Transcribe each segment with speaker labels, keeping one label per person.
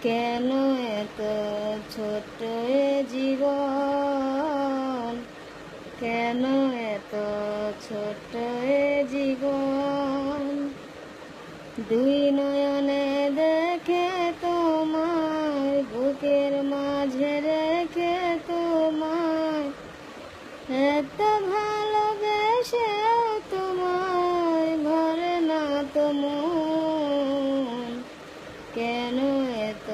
Speaker 1: কেন এত ছোট্ট এ জীবন, কেন এত ছোট্ট এ জীবন। দুই নয়নে দেখে তোমায়, বুকের মাঝে রেখে তোমায়, এত ভালোবেসে তোমায় ভরে না তো মন। কেন এত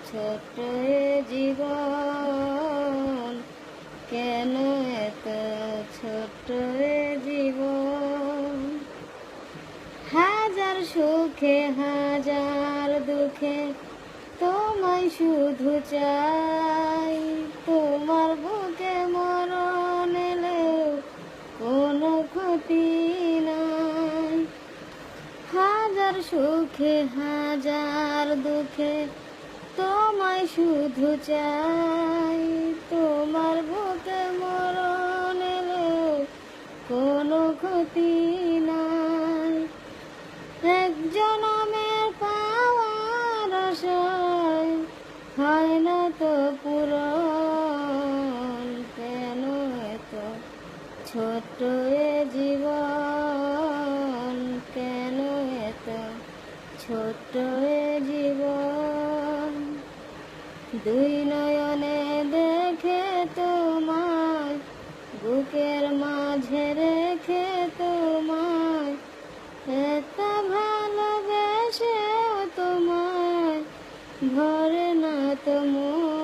Speaker 1: ছোট্ট এ জীবন, কেন এত ছোট্ট এ জীবন। হাজার সুখে হাজার দুঃখে তোমায় শুধু চাই, তোমার বুকে মরণ এলেও কোনো ক্ষতি নাই। হাজার সুখে হাজার দুঃখে তোমায় শুধু চাই, তোমার বুকে মরণ এলেও কোনো ক্ষতি নাই। এক জনমের পাওয়ার আশায় হয় না তো পূরণ। কেন এত ছোট্ট এ জীবন, কেন এত ছোট্ট এ জীবন। দুই নয়নে দেখে তোমায়, বুকের মাঝে রেখে তোমায়, এত ভালোবেসে তোমায় ভরে না তো মন।